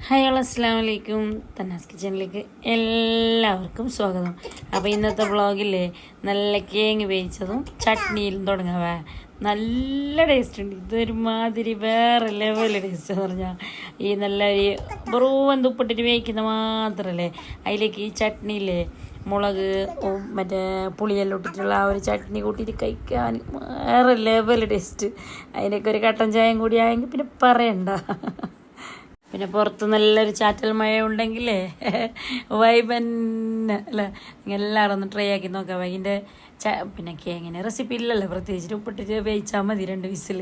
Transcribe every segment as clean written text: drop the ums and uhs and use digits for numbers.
Hi hello അസ്സാം വലൈക്കും. തന്നാസ് കിച്ചണിലേക്ക് എല്ലാവർക്കും സ്വാഗതം. അപ്പോൾ ഇന്നത്തെ വ്ളോഗില്ലേ നല്ല കേങ്ങ് വേവിച്ചതും ചട്നിയിലും തുടങ്ങാവേ. നല്ല ടേസ്റ്റ് ഉണ്ട്. ഇതൊരുമാതിരി വേറെ ലെവൽ ടേസ്റ്റ് എന്ന് പറഞ്ഞാൽ ഈ നല്ല ഒരു വെറും ഉപ്പിട്ടിട്ട് വേവിക്കുന്ന മാത്രമല്ലേ, അതിലേക്ക് ഈ ചട്നിയില്ലേ മുളക് മറ്റേ പുളിയെല്ലാം ഇട്ടിട്ടുള്ള ആ ഒരു ചട്നി കൂട്ടിയിട്ട് കഴിക്കാൻ വേറെ ലെവൽ ടേസ്റ്റ്. അതിനൊക്കെ ഒരു കട്ടൻ ചായയും കൂടി ആയെങ്കിൽ പിന്നെ പറയണ്ട. പിന്നെ പുറത്ത് നല്ലൊരു ചാറ്റൽ മഴ ഉണ്ടെങ്കിലേ വൈബന്നെ അല്ലേ. എല്ലാവരും ഒന്ന് ട്രൈ ആക്കി നോക്കാം. അതിൻ്റെ പിന്നെ കേങ്ങിന് റെസിപ്പി ഇല്ലല്ലോ, പ്രത്യേകിച്ചിട്ട് ഉപ്പിട്ടിട്ട് വേവിച്ചാൽ മതി 2 വിസിൽ.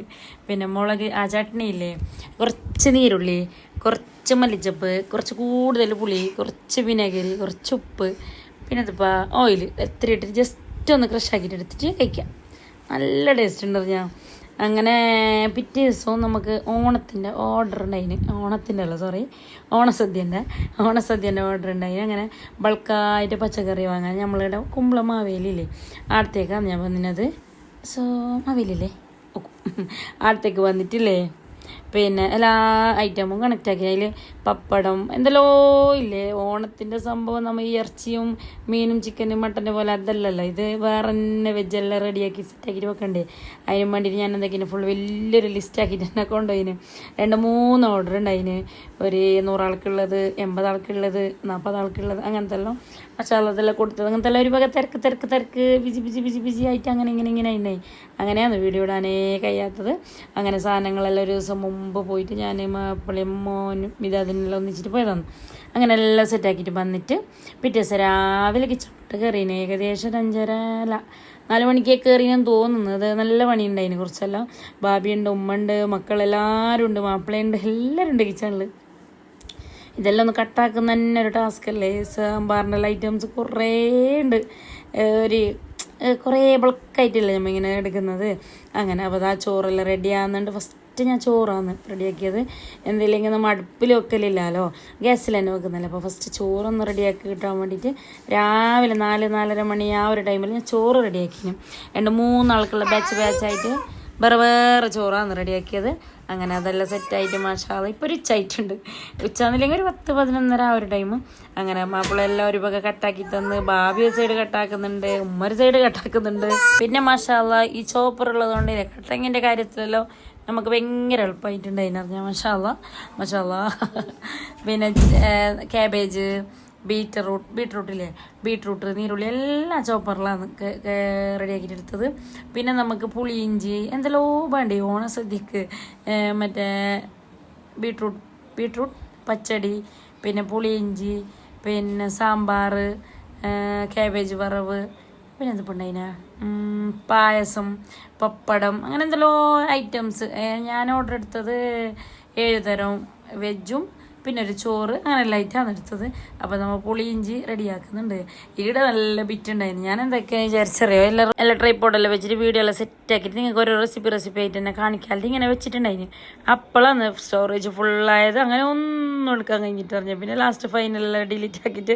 പിന്നെ മുളക് ആ ചട്നിയില്ലേ, കുറച്ച് നീരുള്ളി, കുറച്ച് മല്ലിച്ചപ്പ്, കുറച്ച് കൂടുതൽ പുളി, കുറച്ച് വിനാഗിരി, കുറച്ച് ഉപ്പ്, പിന്നെ ഇതിപ്പോൾ ഓയിൽ എത്ര ഇട്ടിട്ട് ജസ്റ്റ് ഒന്ന് ക്രഷ് ആക്കിയിട്ട് എടുത്തിട്ട് കഴിക്കാം. നല്ല ടേസ്റ്റ് ഉണ്ട് പറഞ്ഞാൽ. അങ്ങനെ പിറ്റേ ദിവസവും നമുക്ക് ഓണത്തിൻ്റെ ഓർഡർ ഉണ്ടായിന്. ഓണസദ്യൻ്റെ ഓർഡർ ഉണ്ടായിന്. അങ്ങനെ ബൾക്കായിട്ട് പച്ചക്കറി വാങ്ങാൻ നമ്മളിവിടെ കുമ്പളം മാവേലിയില്ലേ അടുത്തേക്കാണ് ഞാൻ വന്നിനത്. മാവേലില്ലേ അടുത്തേക്ക് വന്നിട്ടില്ലേ, പിന്നെ എല്ലാ ഐറ്റമും കണക്റ്റാക്കി. അതിൽ പപ്പടം എന്തെല്ലോ ഇല്ലേ. ഓണത്തിൻ്റെ സംഭവം നമ്മൾ ഈ ഇറച്ചിയും മീനും ചിക്കനും മട്ടൻ്റെ പോലെ അതല്ലല്ലോ, ഇത് വേറെ തന്നെ വെജെല്ലാം റെഡിയാക്കി സെറ്റാക്കിയിട്ട് വെക്കണ്ടേ. അതിന് വേണ്ടിയിട്ട് ഞാൻ എന്തൊക്കെയാണ് ഫുൾ വലിയൊരു ലിസ്റ്റാക്കിയിട്ട് തന്നെ കൊണ്ടുപോയിന്. 2-3 ഓർഡർ ഉണ്ടായിന്. ഒരു 100 ആൾക്കുള്ളത്, 80 ആൾക്കുള്ളത്, 40 ആൾക്കുള്ളത്, അങ്ങനത്തെ എല്ലാം മസാലതെല്ലാം കൊടുത്തത്. അങ്ങനത്തെ എല്ലാം ഒരു വക തിരക്ക് ബിസി ആയിട്ട് അങ്ങനെ ഉണ്ടായി. അങ്ങനെയാണ് വീഡിയോ ഇടാനേ കഴിയാത്തത്. അങ്ങനെ സാധനങ്ങളെല്ലാം ഒരു ദിവസം മുമ്പ് പോയിട്ട് ഞാൻ മാപ്പിളയും മോനും അതിനെല്ലാം ഒന്നിച്ചിട്ട് പോയതാണ്. അങ്ങനെ എല്ലാം സെറ്റാക്കിയിട്ട് വന്നിട്ട് പിറ്റേ ദിവസം രാവിലെ കിച്ചണിട്ട് കയറിന്. ഏകദേശം 4 മണിക്ക് കയറിയെന്ന് തോന്നുന്നത്. നല്ല പണിയുണ്ടായിന് കുറച്ചെല്ലാം. ബാബിയുണ്ട്, ഉമ്മയുണ്ട്, മക്കളെല്ലാവരും ഉണ്ട്, മാപ്പിളയുണ്ട്, എല്ലാവരും ഉണ്ട് കിച്ചണിൽ. ഇതെല്ലാം ഒന്ന് കട്ടാക്കുന്ന തന്നെ ഒരു ടാസ്ക് അല്ലേ. സാമ്പാറിൻ്റെ ഐറ്റംസ് കുറേ ഉണ്ട്. കുറേ ബൾക്കായിട്ടില്ല നമ്മൾ ഇങ്ങനെ എടുക്കുന്നത്. അങ്ങനെ അപ്പോൾ ആ ചോറെല്ലാം റെഡി ആകുന്നുണ്ട്. ഫസ്റ്റ് ഞാൻ ചോറാണ് റെഡിയാക്കിയത്. എന്തെങ്കിലും നമ്മൾ അടുപ്പിൽ വെക്കലില്ലല്ലോ, ഗ്യാസിൽ തന്നെ വെക്കുന്നില്ല. അപ്പോൾ ഫസ്റ്റ് ചോറൊന്ന് റെഡിയാക്കി കിട്ടാൻ വേണ്ടിയിട്ട് രാവിലെ 4-4:30 മണി ആ ഒരു ടൈമിൽ ഞാൻ ചോറ് റെഡിയാക്കിന്. 2-3 ആൾക്കുള്ള ബാച്ചായിട്ട് വേറെ ചോറാണ് റെഡിയാക്കിയത്. അങ്ങനെ അതെല്ലാം സെറ്റായിട്ട് മാഷാഅല്ലാഹ് ഇപ്പോൾ ഒരു ഉച്ചയായിട്ടുണ്ട്. ഉച്ചന്നില്ലെങ്കിൽ ഒരു 10-11:30 ആ ഒരു ടൈം. അങ്ങനെ മാപ്പിളെല്ലാം ഒരു വക കട്ടാക്കി തന്ന്, ബാബി ഒരു സൈഡ് കട്ടാക്കുന്നുണ്ട്, ഉമ്മ ഒരു സൈഡ് കട്ടാക്കുന്നുണ്ട്. പിന്നെ മാഷാഅല്ലാഹ് ഈ ചോപ്പർ ഉള്ളതുകൊണ്ട് കട്ടിങ്ങിൻ്റെ കാര്യത്തിലല്ലോ നമുക്ക് ഭയങ്കര എളുപ്പമായിട്ടുണ്ടായിരുന്നു അറിഞ്ഞാൽ. മാഷാഅല്ലാഹ്. പിന്നെ ക്യാബേജ്, ബീട്രൂട്ട്, നീരുള്ളി എല്ലാം ചോപ്പറിലാണ് റെഡിയാക്കിയിട്ട് എടുത്തത്. പിന്നെ നമുക്ക് പുളിയിഞ്ചി എന്തെല്ലോ വേണ്ടേ ഓണസദ്യക്ക്. മറ്റേ ബീട്രൂട്ട് പച്ചടി, പിന്നെ പുളിയിഞ്ചി, പിന്നെ സാമ്പാർ, ക്യാബേജ് വറവ്, പിന്നെ എന്തിപ്പോൾ ഉണ്ടായിന പായസം, പപ്പടം, അങ്ങനെ എന്തെല്ലോ ഐറ്റംസ്. ഞാൻ ഓർഡർ എടുത്തത് 7 തരം വെജും പിന്നെ ഒരു ചോറ്, അങ്ങനെ ലൈറ്റാണ് എടുത്തത്. അപ്പോൾ നമ്മൾ പുളിയിഞ്ചി റെഡിയാക്കുന്നുണ്ട്. ഇവിടെ നല്ല ബിറ്റുണ്ടായിരുന്നു. ഞാൻ എന്തൊക്കെയാണ് വിചാരിച്ചറിയോ, എല്ലാ ട്രൈപ്പോഡെല്ലാം വെച്ചിട്ട് വീഡിയോ എല്ലാം സെറ്റാക്കിയിട്ട് നിങ്ങൾക്ക് ഓരോ റെസിപ്പി ആയിട്ട് തന്നെ കാണിക്കാതെ ഇങ്ങനെ വെച്ചിട്ടുണ്ടായിരുന്നു. അപ്പോഴാണ് സ്റ്റോറേജ് ഫുള്ളായത്. അങ്ങനെ ഒന്നും എടുക്കാൻ കഴിഞ്ഞിട്ട് പറഞ്ഞാൽ പിന്നെ ലാസ്റ്റ് ഫൈനലെല്ലാം ഡിലീറ്റ് ആക്കിയിട്ട്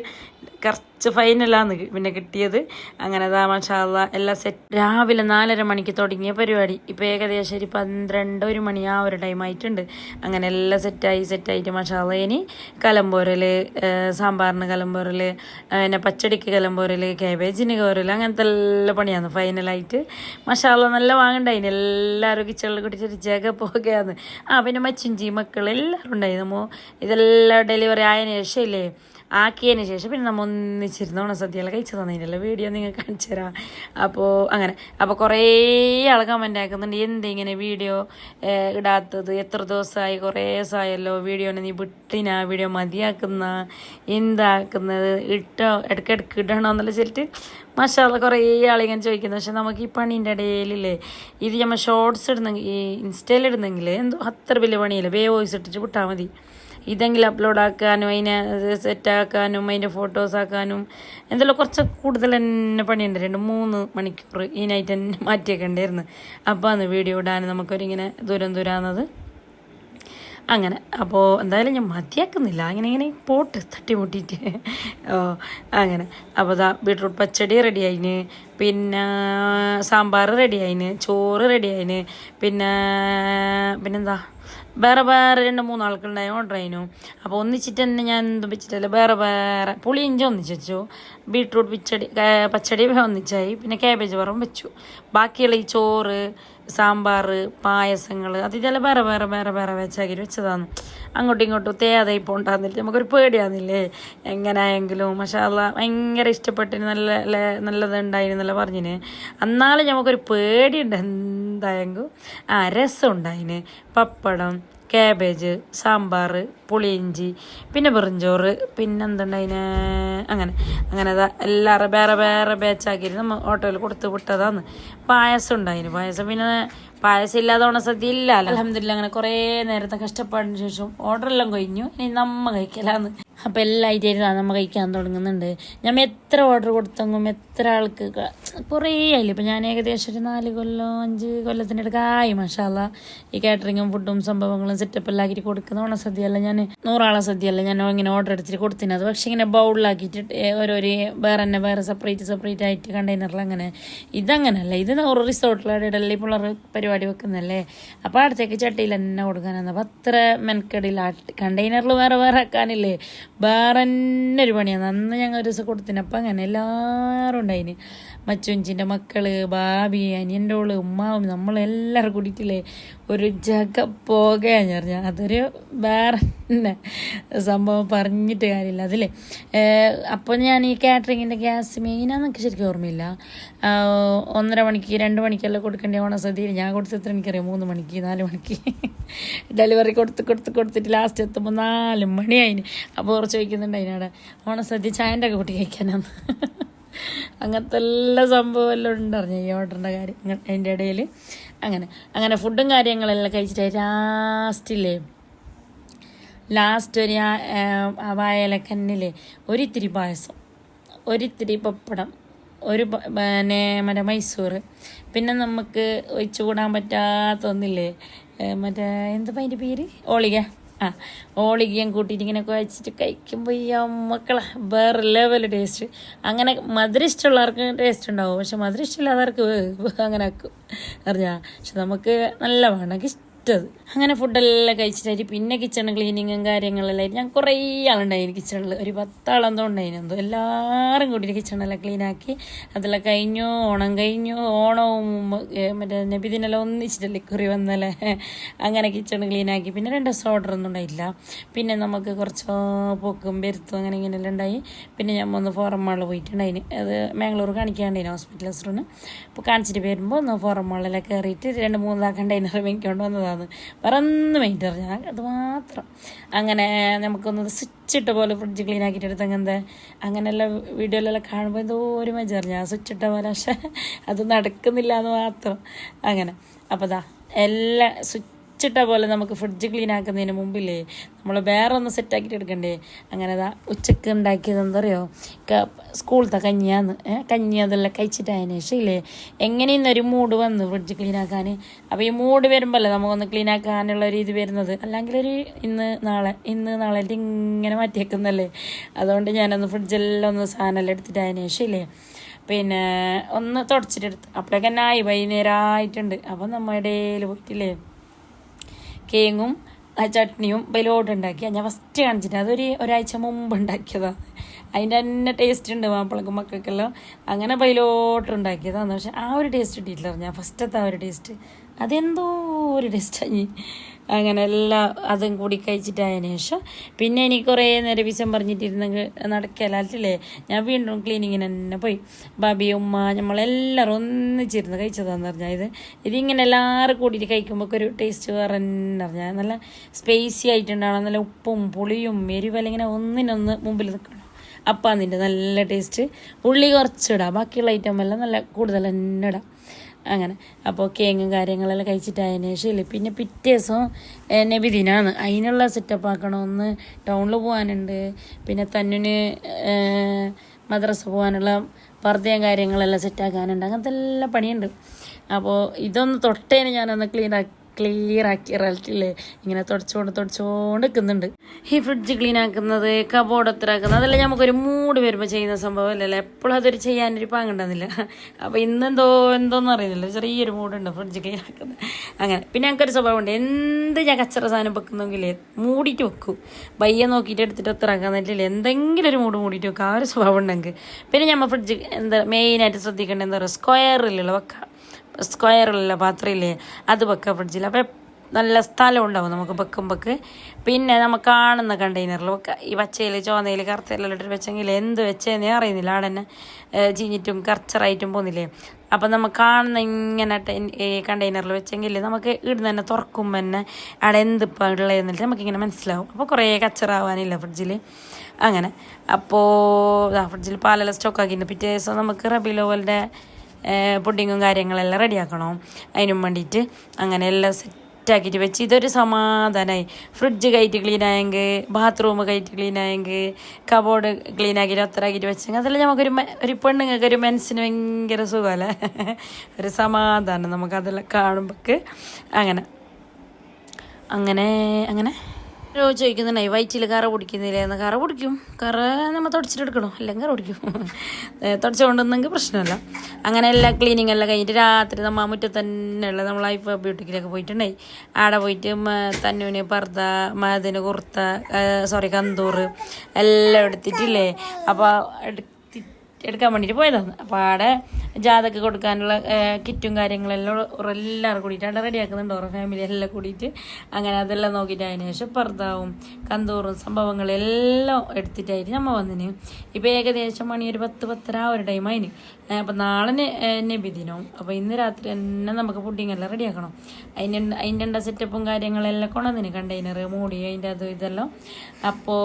കുറച്ച് ഫൈനലാണ് പിന്നെ കിട്ടിയത്. അങ്ങനെ മാഷാഅല്ലാഹ് എല്ലാം സെറ്റ്. രാവിലെ 4:30 മണിക്ക് തുടങ്ങിയ പരിപാടി ഇപ്പോൾ ഏകദേശം ഒരു 12-1 മണി ആ ഒരു ടൈം ആയിട്ടുണ്ട്. അങ്ങനെ എല്ലാം സെറ്റായിട്ട് മാഷാഅല്ലാഹ്. ഇനി കലമ്പോരൽ, സാമ്പാറിന് കലമ്പോരൽ, പിന്നെ പച്ചടിക്ക് കലമ്പോരൽ, ക്യാബേജിന് കോരൽ, അങ്ങനത്തെ എല്ലാ പണിയാണ് ഫൈനലായിട്ട്. മാഷാഅല്ലാഹ് നല്ല വാങ്ങണ്ടായിന്. എല്ലാവരും കിച്ചണിൽ കുടിച്ചിട്ട് ജഗ പോകുകയാണ്. പിന്നെ മച്ചിഞ്ചി മക്കൾ എല്ലാവരും ഉണ്ടായിരുന്നു. ഇതെല്ലാം ഡെലിവറി ആയതിനു ശേഷം ഇല്ലേ ആക്കിയതിന് ശേഷം പിന്നെ നമ്മൾ ഒന്നിച്ചിരുന്ന് ഓണസദ്യയെല്ലാം കഴിച്ചു തന്നതിനല്ല വീഡിയോ നിങ്ങൾക്ക് കാണിച്ചു തരാം. അപ്പോൾ കുറേ ആൾ കമൻ്റ് ആക്കുന്നുണ്ട്, എന്തിങ്ങനെ വീഡിയോ ഇടാത്തത്, എത്ര ദിവസമായി, കുറേ ദിവസമായല്ലോ വീഡിയോനെ നീ വിട്ടിനാ, വീഡിയോ മതിയാക്കുന്ന, എന്താക്കുന്നത്, ഇടയ്ക്കിടയ്ക്ക് ഇടണോ എന്നുള്ള വെച്ചിട്ട് മാഷാഅല്ലാഹ് കുറേ ആളിങ്ങനെ ചോദിക്കുന്നത്. പക്ഷെ നമുക്ക് ഈ പണീൻ്റെ ഇടയിലില്ലേ ഇത് നമ്മൾ ഷോർട്സ് ഇടുന്നെങ്കിൽ, ഈ ഇൻസ്റ്റയിൽ ഇടുന്നെങ്കിൽ എന്തോ അത്ര വലിയ പണിയില്ല, വോയിസ് ഇട്ടിട്ട് വിട്ടാൽ മതി. ഇതെങ്കിലും അപ്ലോഡ് ആക്കാനും അതിനെ സെറ്റാക്കാനും അതിൻ്റെ ഫോട്ടോസ് ആക്കാനും എന്തെല്ലാം കുറച്ച് കൂടുതൽ തന്നെ പണിയുണ്ട്. 2-3 മണിക്കൂർ ഇതിനായിട്ട് തന്നെ മാറ്റിയേക്കണ്ടായിരുന്നു. അപ്പോൾ അന്ന് വീഡിയോ ഇടാൻ നമുക്കൊരിങ്ങനെ ദൂരാന്നത്. അങ്ങനെ അപ്പോൾ എന്തായാലും ഞാൻ മതിയാക്കുന്നില്ല, ഇങ്ങനെ പോട്ട് തട്ടിമുട്ടിയിട്ട്. അങ്ങനെ അപ്പോൾ ബീട്രൂട്ട് പച്ചടി റെഡിയായിന്, പിന്നെ സാമ്പാർ റെഡിയായിന്, ചോറ് റെഡിയായിന്, പിന്നെന്താ വേറെ വേറെ 2-3 ആൾക്കുണ്ടായി ഓർഡർ ചെയ്യുന്നു. അപ്പോൾ ഒന്നിച്ചിട്ട് തന്നെ ഞാൻ എന്തും വെച്ചിട്ടല്ല, വേറെ വേറെ പുളിയിഞ്ചി ഒന്നിച്ച് വെച്ചു, ബീട്രൂട്ട് പച്ചടി ഒന്നിച്ചായി, പിന്നെ ക്യാബേജ് വറവും വെച്ചു. ബാക്കിയുള്ള ഈ ചോറ്, സാമ്പാർ, പായസങ്ങൾ അത് ഇതെല്ലാം വേറെ വേറെ വേറെ വേറെ വെച്ചാക്കി വെച്ചതാണ്. അങ്ങോട്ടും ഇങ്ങോട്ടും തേയാതെ ഇപ്പോൾ ഉണ്ടാകുന്നില്ല, നമുക്കൊരു പേടിയാകുന്നില്ലേ എങ്ങനെയായെങ്കിലും. മാഷാ അല്ലാഹ് ഭയങ്കര ഇഷ്ടപ്പെട്ടിന്, നല്ലത് ഉണ്ടായിരുന്നല്ല പറഞ്ഞിന്. അന്നാലും നമുക്കൊരു പേടിയുണ്ട് എന്തായെങ്കിലും. രസം ഉണ്ടായിന്, പപ്പടം, ക്യാബേജ്, സാമ്പാർ, പുളിയിഞ്ചി, പിന്നെ വെറുംചോറ്, പിന്നെ എന്തുണ്ടായിന്, അങ്ങനെ അതാ എല്ലാവരും വേറെ വേറെ ബാച്ചാക്കിയിട്ട് നമ്മൾ ഓട്ടോയിൽ കൊടുത്ത് വിട്ടതാണ്. പായസം ഉണ്ടായിന്. പായസം പിന്നെ പായസം ഇല്ലാതെ ഓണസദ്യ ഇല്ല. അൽഹംദുലില്ലാ അങ്ങനെ കുറേ നേരത്തെ കഷ്ടപ്പാടിന് ശേഷം ഓർഡറെല്ലാം കഴിഞ്ഞു. ഇനി നമ്മ കഴിക്കലാന്ന്. അപ്പോൾ എല്ലാം ആയിട്ടായിരുന്നു നമ്മൾ കഴിക്കാൻ തുടങ്ങുന്നുണ്ട്. ഞാൻ എത്ര ഓർഡർ കൊടുത്തെങ്കിലും എത്ര ആൾക്ക് കുറേ ആയില്ല. ഇപ്പം ഞാൻ ഏകദേശം ഒരു 4 കൊല്ലം 5 കൊല്ലത്തിൻ്റെ അടുക്കായി മാഷാ അല്ലാഹ് ഈ കാറ്ററിങ്ങും ഫുഡും സംഭവങ്ങളും സെറ്റപ്പെല്ലാം ആക്കിയിട്ട് കൊടുക്കുന്ന ഓണസദ്യയല്ല, ഞാൻ 100 ആളെ സദ്യയല്ല ഞാൻ ഇങ്ങനെ ഓർഡർ എടുത്തിട്ട് കൊടുത്തിനത്. പക്ഷേ ഇങ്ങനെ ബൗളിലാക്കിയിട്ട് ഓരോരു വേറെ സെപ്പറേറ്റ് ആയിട്ട് കണ്ടെയ്നറിൽ അങ്ങനെ. ഇതങ്ങനല്ല, ഇത് ഒരു റിസോർട്ടിലെ ഇടയിൽ പിള്ളേർ പരിപാടി വെക്കുന്നല്ലേ. അപ്പോൾ അടുത്തേക്ക് ചട്ടിയിൽ തന്നെ കൊടുക്കാനാണ്. അപ്പോൾ അത്ര മെനക്കെടില്ല. കണ്ടെയ്നറിൽ വേറെ ആക്കാനില്ലേ, വേറെ തന്നെ ഒരു പണിയാണ്. അന്ന് ഞങ്ങൾ ഒരു ദിവസം കൊടുത്തിനപ്പം അങ്ങനെ എല്ലാവരും ഉണ്ടായിന്. മച്ചുഞ്ചിൻ്റെ മക്കള്, ഭാബി, അനിയൻ്റെ ഓള്, ഉമ്മാവും നമ്മളെല്ലാവരും കൂടിയിട്ടില്ലേ ഒരു ജഗ പോകയാന്ന് പറഞ്ഞാൽ അതൊരു വേറെ തന്നെ സംഭവം, പറഞ്ഞിട്ട് കാര്യമില്ല അതില്ലേ. അപ്പോൾ ഞാൻ ഈ കാറ്ററിങ്ങിൻ്റെ ഗ്യാസ് മെയിനാണെന്നൊക്കെ ശരിക്കും ഓർമ്മയില്ല. 1:30 മണിക്ക് 2 മണിക്കെല്ലാം കൊടുക്കേണ്ട ഓണസദ്യയിൽ ഞാൻ കൊടുത്തത്ര എനിക്കറിയാം 3 മണിക്ക് 4 മണിക്ക് ഡെലിവറി കൊടുത്തിട്ട് ലാസ്റ്റ് എത്തുമ്പോൾ 4 മണിയായിന്. അപ്പോൾ കുറച്ച് ചോദിക്കുന്നുണ്ട് അതിനവിടെ ഓണസദ്യ ചായൻ്റെ ഒക്കെ കൂട്ടി കഴിക്കാനാണ്. അങ്ങനത്തെ എല്ലാ സംഭവം എല്ലാം ഉണ്ടറിഞ്ഞ ഈ ഓർഡറിൻ്റെ കാര്യം. അതിൻ്റെ ഇടയിൽ അങ്ങനെ ഫുഡും കാര്യങ്ങളെല്ലാം കഴിച്ചിട്ട് ലാസ്റ്റ് ഒരു വായലക്കന്നിലെ ഒരിത്തിരി പായസം, ഒരിത്തിരി പപ്പടം, മറ്റേ മൈസൂർ, പിന്നെ നമുക്ക് ഒഴിച്ചു കൂടാൻ പറ്റാത്ത ഒന്നില്ലേ മറ്റേ എന്താ അതിൻ്റെ പേര്, ഓളികയും കൂട്ടിയിട്ട് ഇങ്ങനെ കുഴച്ചിട്ട് കഴിക്കുമ്പോൾ ഈ മക്കളെ വേറെ ലെവൽ ടേസ്റ്റ്. അങ്ങനെ മധുരം ഇഷ്ടമുള്ളവർക്ക് ടേസ്റ്റ് ഉണ്ടാവും, പക്ഷെ മധുരം ഇഷ്ടമില്ലാത്തവർക്ക് അങ്ങനെ ആക്കും അറിഞ്ഞാൽ. പക്ഷെ നമുക്ക് നല്ല വേണമെങ്കിൽ ഇഷ്ടത്. അങ്ങനെ ഫുഡെല്ലാം കഴിച്ചിട്ടായിട്ട് പിന്നെ കിച്ചൺ ക്ലീനിങ്ങും കാര്യങ്ങളെല്ലാം ഞാൻ കുറേ ആളുണ്ടായിരുന്നു കിച്ചണിൽ, ഒരു 10 ആളെന്തോ ഉണ്ടായിരുന്നു. എല്ലാവരും കൂടിയിട്ട് കിച്ചണെല്ലാം ക്ലീനാക്കി അതെല്ലാം കഴിഞ്ഞു. ഓണം കഴിഞ്ഞു, ഓണവും മറ്റേ നബിദിനെല്ലാം ഒന്നിച്ചിട്ടല്ലേ കുറി വന്നല്ലേ. അങ്ങനെ കിച്ചൺ ക്ലീനാക്കി. പിന്നെ 2 ദിവസം ഓർഡറൊന്നും ഉണ്ടായില്ല. പിന്നെ നമുക്ക് കുറച്ച് പൊക്കും പെരുത്തും അങ്ങനെ ഇങ്ങനെയെല്ലാം ഉണ്ടായി. പിന്നെ ഞാൻ ഒന്ന് ഫോറം മാളിൽ പോയിട്ടുണ്ടായിന്, അത് മാംഗ്ലൂർ കാണിക്കാണ്ടായിന് ഹോസ്പിറ്റൽ അസുറിന്. അപ്പോൾ കാണിച്ചിട്ട് വരുമ്പോൾ ഒന്ന് ഫോറം മാളിലെല്ലാം കയറിയിട്ട് 2-3 കണ്ടെയ്നർ മേടിക്കൊണ്ട് വന്നതാണ്. വേറെ ഒന്നും വേണ്ടി പറഞ്ഞാൽ അത് മാത്രം. അങ്ങനെ നമുക്കൊന്ന് സ്വിച്ചിട്ട പോലെ ഫ്രിഡ്ജ് ക്ലീൻ ആക്കിയിട്ട് എടുത്ത് അങ്ങനെയെല്ലാം വീഡിയോയിലെല്ലാം കാണുമ്പോൾ എന്തോ ഒരു മജ പറഞ്ഞാൽ സ്വിച്ചിട്ട പോലെ, പക്ഷെ അത് നടക്കുന്നില്ല എന്ന് മാത്രം. അങ്ങനെ അപ്പോൾ എല്ലാം സ്വിച്ചിട്ട പോലെ നമുക്ക് ഫ്രിഡ്ജ് ക്ലീൻ ആക്കുന്നതിന് മുമ്പില്ലേ നമ്മൾ വേറെ ഒന്ന് സെറ്റാക്കിയിട്ട് എടുക്കണ്ടേ. അങ്ങനെ ഉച്ചക്ക് ഉണ്ടാക്കിയത് എന്താ പറയുമോ, സ്കൂളത്തെ കഞ്ഞി അതെല്ലാം കഴിച്ചിട്ടായതിനു ശേഷം ഇല്ലേ എങ്ങനെയെന്നൊരു മൂഡ് വന്നു ഫ്രിഡ്ജ് ക്ലീൻ ആക്കാൻ. അപ്പോൾ ഈ മൂഡ് വരുമ്പോഴല്ലേ നമുക്കൊന്ന് ക്ലീൻ ആക്കാനുള്ള ഒരു ഇത് വരുന്നത്, അല്ലെങ്കിൽ ഒരു ഇന്ന് നാളെ ഇങ്ങനെ മാറ്റിയേക്കുന്നല്ലേ. അതുകൊണ്ട് ഞാനൊന്ന് ഫ്രിഡ്ജെല്ലാം ഒന്ന് സാധനമെല്ലാം എടുത്തിട്ടായതിനു ശേഷം ഇല്ലേ പിന്നെ ഒന്ന് തുടച്ചിട്ടെടുത്ത് അപ്പോഴേക്ക് തന്നെ വൈകുന്നേരമായിട്ടുണ്ട്. അപ്പം നമ്മൾ ഇടയിൽ പോയിട്ടില്ലേ കേങ്ങും ചട്നിയും ബലോട്ടുണ്ടാക്കി. ഞാൻ ഫസ്റ്റ് കാണിച്ചിട്ട് ഒരാഴ്ച മുമ്പ് ഉണ്ടാക്കിയതാണ്. അതിൻ്റെ തന്നെ ടേസ്റ്റ് ഉണ്ട് മാപ്പിളക്കും മക്കൾക്കെല്ലാം. അങ്ങനെ ബലോട്ടുണ്ടാക്കിയതാണ്. പക്ഷെ ആ ഒരു ടേസ്റ്റ് കിട്ടിയിട്ടില്ല. ഞാൻ ഫസ്റ്റത്തെ ആ ഒരു ടേസ്റ്റ് അതെന്തോ ഒരു ടേസ്റ്റായി. അങ്ങനെ എല്ലാം അതും കൂടി കഴിച്ചിട്ടായതിനു ശേഷം പിന്നെ എനിക്ക് കുറേ നേരം വിഷം പറഞ്ഞിട്ടിരുന്നെങ്കിൽ നടക്കലാറ്റില്ലേ. ഞാൻ വീണ്ടും ക്ലീനിങ്ങിന് തന്നെ പോയി. ബാബിയും ഉമ്മ നമ്മളെല്ലാവരും ഒന്നിച്ചിരുന്ന് കഴിച്ചതാന്ന് പറഞ്ഞാൽ ഇതിങ്ങനെ എല്ലാവരും കൂടിയിട്ട് കഴിക്കുമ്പോൾ ഒരു ടേസ്റ്റ് വേറെ തന്നെ പറഞ്ഞാൽ നല്ല സ്പൈസി ആയിട്ടുണ്ടാവണം. നല്ല ഉപ്പും പുളിയും എരിവെല്ലാം ഇങ്ങനെ ഒന്നിനൊന്ന് മുമ്പിൽ നിൽക്കണം. അപ്പം അതിൻ്റെ നല്ല ടേസ്റ്റ്. ഉള്ളി കുറച്ചിടാം, ബാക്കിയുള്ള ഐറ്റം എല്ലാം നല്ല കൂടുതൽ തന്നെ ഇടാം. അങ്ങനെ അപ്പോൾ കേങ്ങും കാര്യങ്ങളെല്ലാം കഴിച്ചിട്ടായതിനു ശേഷം ഇല്ലേ പിന്നെ പിറ്റേ ദിവസം നബിദിനാണ്. അതിനുള്ള സെറ്റപ്പ് ആക്കണം. ഒന്ന് ടൗണിൽ പോകാനുണ്ട്, പിന്നെ തന്നിന് മദ്രസ പോകാനുള്ള പർദ്ദയും കാര്യങ്ങളെല്ലാം സെറ്റാക്കാനുണ്ട്. അങ്ങനത്തെ എല്ലാ പണിയുണ്ട്. അപ്പോൾ ഇതൊന്ന് തൊട്ടേന് ഞാനൊന്ന് ക്ലിയർ ആക്കി ഇറക്കില്ലേ ഇങ്ങനെ തുടച്ചുകൊണ്ട് നിൽക്കുന്നുണ്ട്. ഈ ഫ്രിഡ്ജ് ക്ലീൻ ആക്കുന്നത്, കബോർഡ് എത്രയാക്കുന്നത്, അതെല്ലാം നമുക്കൊരു മൂഡ് വരുമ്പോൾ ചെയ്യുന്ന സംഭവം അല്ലല്ലോ. എപ്പോഴും അതൊരു ചെയ്യാനൊരു പാങ്ങുണ്ടാകുന്നില്ല. അപ്പോൾ എന്തോന്നും അറിയുന്നില്ല, ചെറിയൊരു മൂടുണ്ട് ഫ്രിഡ്ജ് ക്ലീൻ ആക്കുന്നത്. അങ്ങനെ പിന്നെ ഞങ്ങൾക്കൊരു സ്വഭാവമുണ്ട്, എന്ത് ഞാൻ കച്ചറ സാധനം വെക്കുന്നെങ്കിലേ മൂടിയിട്ട് വെക്കും. ബയ്യ നോക്കിയിട്ട് എടുത്തിട്ട് എത്രയാക്കാൻ പറ്റില്ല, എന്തെങ്കിലും ഒരു മൂടിയിട്ട് വെക്കുക. ആ ഒരു സ്വഭാവം ഉണ്ടെങ്കിൽ പിന്നെ നമ്മൾ ഫ്രിഡ്ജ് മെയിനായിട്ട് ശ്രദ്ധിക്കേണ്ടത് എന്താ പറയുക, സ്ക്വയറിലുള്ള വെക്കുക. സ്ക്വയറിലുള്ള പാത്രമില്ലേ അത് വെക്കുക ഫ്രിഡ്ജിൽ. അപ്പോൾ നല്ല സ്ഥലം ഉണ്ടാവും നമുക്ക് വെക്കുമ്പോൾക്ക്. പിന്നെ നമ്മൾ കാണുന്ന കണ്ടെയ്നറിൽ വെക്കുക. ഈ പച്ചയിൽ ചുവന്നയിൽ കറുത്തയിലെല്ലാം ഇട്ടിട്ട് വെച്ചെങ്കിൽ എന്ത് വെച്ചതെന്നേ അറിയുന്നില്ല, അവിടെ തന്നെ ചീഞ്ഞിട്ടും കർച്ചറായിട്ടും പോകുന്നില്ലേ. അപ്പം നമ്മൾ കാണുന്ന ഇങ്ങനെ ഈ കണ്ടെയ്നറിൽ വെച്ചെങ്കിൽ നമുക്ക് ഇവിടുന്ന് തന്നെ തുറക്കുമ്പോൾ തന്നെ അവിടെ എന്തിപ്പോൾ ഉള്ളതെന്നിട്ട് നമുക്കിങ്ങനെ മനസ്സിലാവും. അപ്പോൾ കുറേ കച്ചറാവാനില്ല ഫ്രിഡ്ജിൽ. അങ്ങനെ അപ്പോൾ ഫ്രിഡ്ജിൽ പാലെല്ലാം സ്റ്റോക്കാക്കിയിട്ട് പിറ്റേ ദിവസം നമുക്ക് റബീഉൽ അവ്വലിൻ്റെ പുഡിങ്ങും കാര്യങ്ങളെല്ലാം റെഡിയാക്കണം. അതിനും വേണ്ടിയിട്ട് അങ്ങനെ എല്ലാം സെറ്റാക്കിയിട്ട് വെച്ച് ഇതൊരു സമാധാനമായി. ഫ്രിഡ്ജ് കയറ്റി ക്ലീൻ ആയെങ്കിൽ, ബാത്റൂം കയറ്റി ക്ലീൻ ആയെങ്കിൽ, കബോർഡ് ക്ലീൻ ആക്കിയിട്ട് ഒത്തരാക്കിയിട്ട് വെച്ചെങ്കിൽ അതെല്ലാം നമുക്കൊരു പെണ്ണുങ്ങൾക്ക് ഒരു മനസ്സിന് ഭയങ്കര സുഖമല്ലേ, ഒരു സമാധാനം നമുക്കതെല്ലാം കാണുമ്പോൾക്ക്. അങ്ങനെ അങ്ങനെ അങ്ങനെ ചോദിക്കുന്നുണ്ടായി വയറ്റിൽ കറ പിടിക്കുന്നില്ലേന്ന്. കറ പിടിക്കും, കറ നമ്മൾ തുടച്ചിട്ടെടുക്കണം, അല്ലെങ്കിൽ കറ പിടിക്കും. തുടച്ചുകൊണ്ടുവന്നെങ്കിൽ പ്രശ്നമല്ല. അങ്ങനെ എല്ലാ ക്ലീനിങ് എല്ലാം കഴിഞ്ഞിട്ട് രാത്രി നമ്മൾ മുറ്റത്ത് തന്നെയുള്ള നമ്മൾ ഐഫ ബ്യൂട്ടിക്കിലൊക്കെ പോയിട്ടുണ്ടായി. ആടെ പോയിട്ട് തന്നൂന് പർദ്ദ, മതിന് കുർത്ത, കന്തൂർ എല്ലാം എടുത്തിട്ടില്ലേ. അപ്പോൾ എടുക്കാൻ വേണ്ടിയിട്ട് പോയതാണ്. അപ്പോൾ ആടെ ജാതക്ക് കൊടുക്കാനുള്ള കിറ്റും കാര്യങ്ങളെല്ലാം എല്ലാവരും കൂടിയിട്ട് അവിടെ റെഡിയാക്കുന്നുണ്ട്, ഓരോ ഫാമിലി എല്ലാം കൂടിയിട്ട്. അങ്ങനെ അതെല്ലാം നോക്കിയിട്ട് അതിന് ശേഷം പർദ്ദാവും കന്തൂറും സംഭവങ്ങളെല്ലാം എടുത്തിട്ടായിട്ട് നമ്മൾ വന്നിന്. ഇപ്പോൾ ഏകദേശം മണി ഒരു 10-10:30 ആ ഒരു ടൈം അതിന്. അപ്പം നാളെ നബിദിനവും. അപ്പോൾ ഇന്ന് രാത്രി തന്നെ നമുക്ക് പുഡിങ് എല്ലാം റെഡിയാക്കണം. അതിൻ്റെ സെറ്റപ്പും കാര്യങ്ങളെല്ലാം കൊണ്ടുവന്നിന്, കണ്ടെയ്നർ മൂടി അതിൻ്റെ അത് ഇതെല്ലാം. അപ്പോൾ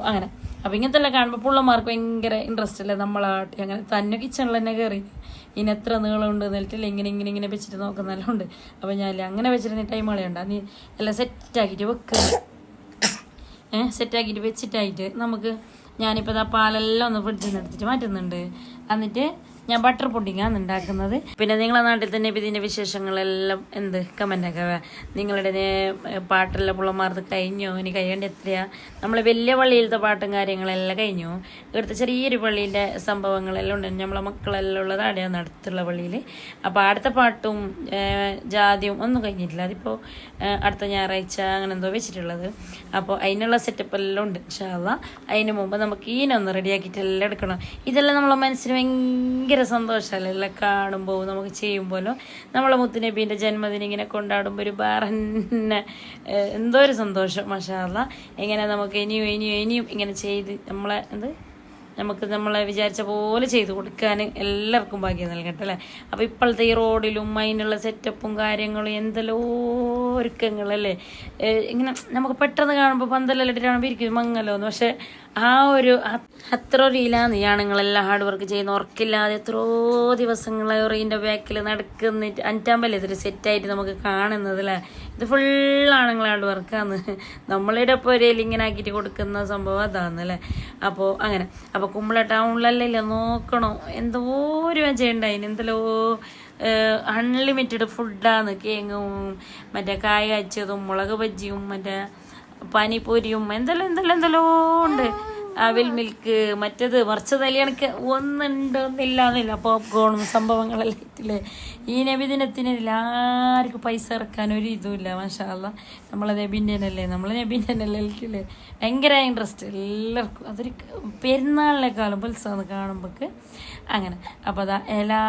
അങ്ങനെ അപ്പോൾ ഇങ്ങനത്തെ എല്ലാം കാണുമ്പോൾ പിള്ളമാർക്ക് ഭയങ്കര ഇൻട്രസ്റ്റ് അല്ലേ. നമ്മളാട്ടി അങ്ങനെ തന്നെ കിച്ചണിൽ തന്നെ കയറി ഇനി എത്ര നീളമുണ്ട് എന്നിട്ടില്ല ഇങ്ങനെ വെച്ചിട്ട് നോക്കുന്നെല്ലാം ഉണ്ട്. അപ്പോൾ ഞാൻ അങ്ങനെ വെച്ചിരുന്ന ടൈം കളയുണ്ട്, നീ എല്ലാം സെറ്റാക്കിയിട്ട് വെക്കുക. സെറ്റാക്കിയിട്ട് വെച്ചിട്ടായിട്ട് നമുക്ക് ഞാനിപ്പോൾ പാലെല്ലാം ഒന്ന് ഫ്രിഡ്ജിൽ നിന്ന് എടുത്തിട്ട് മാറ്റുന്നുണ്ട്. എന്നിട്ട് ഞാൻ ബട്ടർ പുഡിങ്ങാണ് ഉണ്ടാക്കുന്നത്. പിന്നെ നിങ്ങളെ നാട്ടിൽ തന്നെ ഇപ്പം ഇതിൻ്റെ വിശേഷങ്ങളെല്ലാം എന്ത് കമൻ്റൊക്കെ നിങ്ങളുടെ പാട്ടെല്ലാം പുള്ളമാർത്ത് കഴിഞ്ഞോ, ഇനി കഴിയേണ്ട എത്രയാ. നമ്മൾ വലിയ പള്ളിയിലത്തെ പാട്ടും കാര്യങ്ങളെല്ലാം കഴിഞ്ഞു. ഇവിടുത്തെ ചെറിയൊരു പള്ളീൻ്റെ സംഭവങ്ങളെല്ലാം ഉണ്ട്. നമ്മളെ മക്കളെല്ലാം ഉള്ളത് അവിടെയാണ് അടുത്തുള്ള പള്ളിയിൽ. അപ്പോൾ അടുത്ത പാട്ടും ജാതിയും ഒന്നും കഴിഞ്ഞിട്ടില്ല. അതിപ്പോൾ അടുത്ത ഞായറാഴ്ച അങ്ങനെ എന്തോ വെച്ചിട്ടുള്ളത്. അപ്പോൾ അതിനുള്ള സെറ്റപ്പ് എല്ലാം ഉണ്ട് ഇൻഷാ അല്ലാഹ്. അതിന് മുമ്പ് നമുക്ക് ഈനൊന്ന് റെഡിയാക്കിയിട്ട് എല്ലാം എടുക്കണം. ഇതെല്ലാം നമ്മളെ മനസ്സിന് ഭയങ്കര സന്തോഷമല്ലേ എല്ലാം കാണുമ്പോൾ, നമുക്ക് ചെയ്യുമ്പോഴോ. നമ്മളെ മുത്തുനബീൻ്റെ ജന്മദിനം ഇങ്ങനെ കൊണ്ടാടുമ്പോൾ ഒരു വേറെ എന്തോ ഒരു സന്തോഷം മാഷാ അല്ലാഹ്. ഇങ്ങനെ നമുക്ക് ഇനിയും ഇങ്ങനെ ചെയ്ത് നമ്മളെ വിചാരിച്ച പോലെ ചെയ്ത് കൊടുക്കാൻ എല്ലാവർക്കും ഭാഗ്യം നൽകട്ടെ അല്ലേ. അപ്പോൾ ഇപ്പോഴത്തെ ഈ റോഡിലും അതിനുള്ള സെറ്റപ്പും കാര്യങ്ങളും എന്തെല്ലോ ഒരുക്കങ്ങളല്ലേ. ഇങ്ങനെ നമുക്ക് പെട്ടെന്ന് കാണുമ്പോൾ പന്തലെല്ലാം ഇട്ടിട്ട് കാണുമ്പോൾ ഇരിക്കും മങ്ങലോന്ന്. പക്ഷെ ആ ഒരു അത്ര രീതിയിലാണ് ഈ ആണുങ്ങളെല്ലാം ഹാർഡ് വർക്ക് ചെയ്യുന്ന, ഉറക്കില്ലാതെ എത്രയോ ദിവസങ്ങൾ ഇതിൻ്റെ ബാക്കിൽ നടക്കുന്നിട്ട് 5 ഇതൊരു സെറ്റായിട്ട് നമുക്ക് കാണുന്നത് അല്ലേ. ഇത് ഫുൾ ആണുങ്ങൾ ഹാർഡ് വർക്കാണ്. നമ്മളുടെ ഇപ്പോൾ ഒരു ഇങ്ങനെ ആക്കിയിട്ട് കൊടുക്കുന്ന സംഭവം അതാണ് അല്ലേ. അപ്പോൾ അങ്ങനെ അപ്പോൾ കുമ്പള ടൗണിലല്ലേ നോക്കണോ എന്തോ ഒരു ചെയ്യണ്ടായിന്, എന്തല്ലോ അൺലിമിറ്റഡ് ഫുഡാണ്. കേങ്ങും മറ്റേ കായ കാച്ചതും മുളക് ബജ്ജിയും മറ്റേ പാനിപ്പൂരിയും എന്തെല്ലോ ഉണ്ട്. അവിൽ മിൽക്ക് മറ്റേത് മറിച്ചതല്ലി കണക്ക് ഒന്നുണ്ടോന്നില്ല. പോപ്കോണും സംഭവങ്ങളെല്ലാം ഇട്ടില്ലേ. ഈ നബിദിനത്തിന് എല്ലാവർക്കും പൈസ ഇറക്കാൻ ഒരു ഇതുമില്ല മാഷാ അല്ലാഹ്. നമ്മളെ നബീൻ്റെ നബീൻ്റെ ഇല്ലേ ഭയങ്കര ഇൻട്രസ്റ്റ് എല്ലാവർക്കും. അതൊരു പെരുന്നാളിനേക്കാളും ഉത്സവം കാണുമ്പോൾക്ക് അങ്ങനെ. അപ്പോൾ അതാ എല്ലാ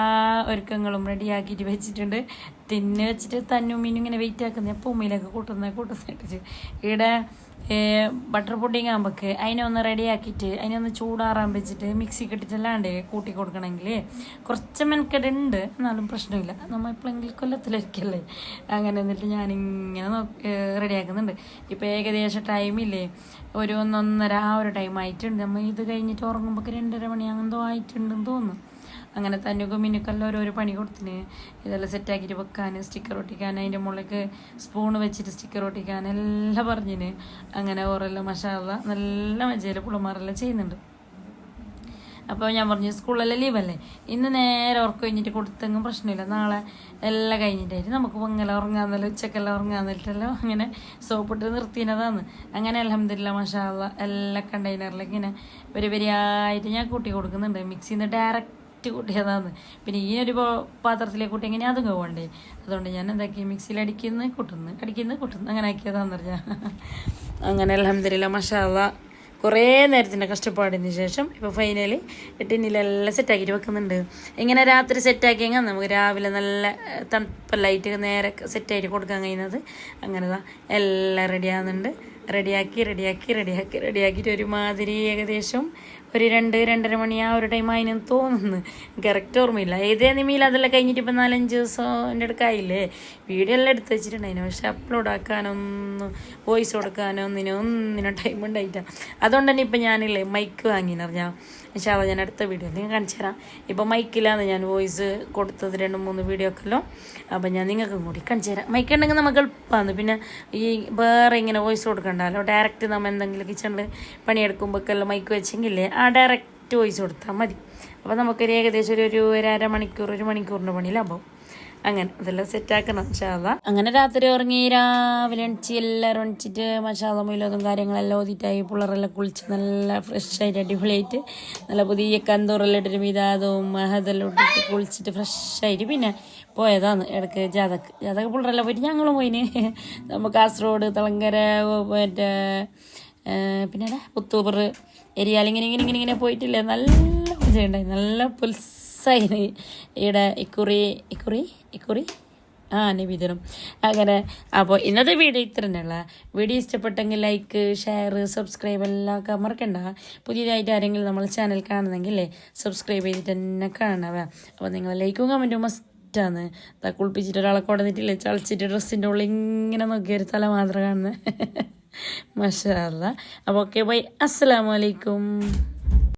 ഒരുക്കങ്ങളും റെഡിയാക്കിയിട്ട് വെച്ചിട്ടുണ്ട്. തിന്ന് വെച്ചിട്ട് തന്നും മീനും ഇങ്ങനെ വെയിറ്റ് ആക്കുന്നത് എപ്പോൾ ഉമ്മയിലൊക്കെ കൂട്ടുന്നിട്ട് ഇവിടെ ബട്ടർ പുഡിങ് ആകുമ്പോൾക്ക് അതിനൊന്ന് റെഡിയാക്കിയിട്ട് അതിനൊന്ന് ചൂടാറാൻ വെച്ചിട്ട് മിക്സി കിട്ടിട്ടല്ലാണ്ട് കൂട്ടി കൊടുക്കണമെങ്കിൽ കുറച്ച് മെനക്കെടുണ്ട്. എന്നാലും പ്രശ്നമില്ല, നമ്മൾ എപ്പോഴെങ്കിലും കൊല്ലത്തിലൊരിക്കല്ലേ. അങ്ങനെ എന്നിട്ട് ഞാനിങ്ങനെ റെഡിയാക്കുന്നുണ്ട്. ഇപ്പോൾ ഏകദേശം ടൈമില്ലേ ഒരു 1-1:30 ആ ഒരു ടൈം ആയിട്ടുണ്ട്. നമ്മൾ ഇത് കഴിഞ്ഞിട്ട് ഉറങ്ങുമ്പോൾ 2:30 മണി അങ്ങനെന്തോ ആയിട്ടുണ്ടെന്ന് തോന്നുന്നു. അങ്ങനെ തന്നുക്കും മിനുക്കെല്ലാം ഓരോരോ പണി കൊടുത്തിന്. ഇതെല്ലാം സെറ്റാക്കിയിട്ട് വെക്കാൻ, സ്റ്റിക്കർ ഒട്ടിക്കാൻ, അതിൻ്റെ മുകളിലേക്ക് സ്പൂണ് വെച്ചിട്ട് സ്റ്റിക്കർ ഒട്ടിക്കാൻ എല്ലാം പറഞ്ഞിന്. അങ്ങനെ ഓരെല്ലാം മാഷാ അല്ലാഹ് നല്ല മജയിൽ പുള്ളമാരെല്ലാം ചെയ്യുന്നുണ്ട്. അപ്പോൾ ഞാൻ പറഞ്ഞു സ്കൂളിലെല്ലാം ലീവല്ലേ, ഇന്ന് നേരെ ഉറക്കം കഴിഞ്ഞിട്ട് കൊടുത്തെങ്കിലും പ്രശ്നമില്ല, നാളെ എല്ലാം കഴിഞ്ഞിട്ടായിട്ട് നമുക്ക് പൊങ്ങല ഉറങ്ങാന്നല്ലോ, ഉച്ചക്കെല്ലാം ഉറങ്ങാന്നിട്ടല്ലോ അങ്ങനെ സോപ്പിട്ട് നിർത്തിനതാണ്. അങ്ങനെ അൽഹംദുലില്ലാ മാഷാ അല്ലാ എല്ലാ കണ്ടെയ്നറിലും ഇങ്ങനെ വരിയായിട്ട് ഞാൻ കൂട്ടി കൊടുക്കുന്നുണ്ട്. മിക്സിയിൽ നിന്ന് ഡയറക്റ്റ് കൂട്ടിയതാണ്. പിന്നെ ഈ ഒരു പാത്രത്തിലേക്ക് കൂട്ടി എങ്ങനെ അതും പോകണ്ടേ, അതുകൊണ്ട് ഞാൻ എന്താക്കി മിക്സിയിൽ അടിക്കുന്നു കൂട്ടുന്നു അങ്ങനെ ആക്കിയതാന്ന് പറഞ്ഞാൽ. അങ്ങനെ അൽഹംദുലില്ലാ മാഷാ അല്ലാ കുറേ നേരത്തിൻ്റെ കഷ്ടപ്പാടിന് ശേഷം ഇപ്പോൾ ഫൈനലി ടിന്നിലെല്ലാം സെറ്റാക്കിയിട്ട് വെക്കുന്നുണ്ട്. ഇങ്ങനെ രാത്രി സെറ്റാക്കിയെങ്കിൽ നമുക്ക് രാവിലെ നല്ല തണുപ്പല്ലായിട്ട് നേരെ സെറ്റായിട്ട് കൊടുക്കാൻ കഴിയുന്നത്. അങ്ങനെ എല്ലാം റെഡിയാകുന്നുണ്ട്. റെഡിയാക്കിയിട്ട് ഒരുമാതിരി ഏകദേശം ഒരു 2-2:30 മണി ആ ഒരു ടൈം അതിന് തോന്നുന്നു, കറക്റ്റ് ഓർമ്മയില്ല. ഏതേ നിമിയിൽ അതെല്ലാം കഴിഞ്ഞിട്ട് ഇപ്പം 4-5 ദിവസം എൻ്റെ അടുക്കായില്ലേ. വീഡിയോ എല്ലാം എടുത്ത് വെച്ചിട്ടുണ്ടായിരുന്നു, പക്ഷെ അപ്ലോഡ് ആക്കാനൊന്നും വോയിസ് കൊടുക്കാനോ ഒന്നിനോ ടൈം ഉണ്ടായിട്ടാണ്. അതുകൊണ്ട് തന്നെ ഇപ്പം ഞാനില്ലേ മൈക്ക് വാങ്ങിയെന്ന് പറഞ്ഞാൽ പക്ഷേ അത് ഞാൻ അടുത്ത വീഡിയോ നിങ്ങൾ കാണിച്ചു തരാം. ഇപ്പം മൈക്കിലാണ് ഞാൻ വോയിസ് കൊടുത്തത് 2-3 വീഡിയോ ഒക്കെല്ലോ. അപ്പം ഞാൻ നിങ്ങൾക്കും കൂടി കാണിച്ചു തരാം. മൈക്ക് ഉണ്ടെങ്കിൽ നമുക്ക് എളുപ്പമാണ്, പിന്നെ ഈ വേറെ ഇങ്ങനെ വോയിസ് കൊടുക്കണ്ടല്ലോ. ഡയറക്റ്റ് നമ്മൾ എന്തെങ്കിലും കിച്ചണിൽ പണിയെടുക്കുമ്പോഴൊക്കെല്ലാം മൈക്ക് വെച്ചെങ്കിലേ ആ ഡയറക്റ്റ് വോയിസ് കൊടുത്താൽ മതി. അപ്പോൾ നമുക്കൊരു ഏകദേശം ഒരു 1 മണിക്കൂറിൻ്റെ പണിയിലാകുമ്പോൾ അങ്ങനെ അതെല്ലാം സെറ്റാക്കണം മഷാല്ല. അങ്ങനെ രാത്രി ഉറങ്ങി രാവിലെ എണിച്ച് എല്ലാവരും എണിച്ചിട്ട് മഷാല മുയിലതും കാര്യങ്ങളെല്ലാം ഓതിട്ടായി പിള്ളേരെല്ലാം കുളിച്ച് നല്ല ഫ്രഷായിട്ട് അടിപൊളിയായിട്ട് നല്ല പുതിയ കന്തൂറെല്ലാം ഇട്ടിട്ട് മിതാദവും മഹതെല്ലാം ഇട്ടിട്ട് കുളിച്ചിട്ട് ഫ്രഷായിട്ട് പിന്നെ പോയതാണ് ഇടയ്ക്ക് ജാതക പിള്ളേരെല്ലാം പോയിട്ട് ഞങ്ങളും പോയിന്. നമ്മൾ കാസർഗോഡ് തളങ്കര മറ്റേ പിന്നെ പുത്തൂർ എരിയാൽ ഇങ്ങനെ പോയിട്ടില്ലേ, നല്ല മജയുണ്ടായി, നല്ല പുൽസായിന് ഇവിടെ ഇക്കുറി നബിദിനം അങ്ങനെ. അപ്പോൾ ഇന്നത്തെ വീഡിയോ ഇത്ര തന്നെയുള്ള വീഡിയോ ഇഷ്ടപ്പെട്ടെങ്കിൽ ലൈക്ക്, ഷെയർ, സബ്സ്ക്രൈബ് എല്ലാം ഒക്കെ മറക്കണ്ട. പുതിയതായിട്ട് ആരെങ്കിലും നമ്മൾ ചാനൽ കാണുന്നെങ്കിൽ സബ്സ്ക്രൈബ് ചെയ്തിട്ട് തന്നെ കാണാവേ. അപ്പോൾ നിങ്ങൾ ലൈക്കും കമൻറ്റും മസ്റ്റാണ്. കുളിപ്പിച്ചിട്ട് ഒരാളെ കൊടന്നിട്ടില്ലേ ചളിച്ചിട്ട് ഡ്രസ്സിൻ്റെ ഉള്ളിൽ ഇങ്ങനെ നോക്കിയൊരു തല മാത്രം കാണുന്നത്. മാഷാ അല്ലാ. അപ്പോൾ ഓക്കെ ബൈ, അസ്സലാമു അലൈക്കും.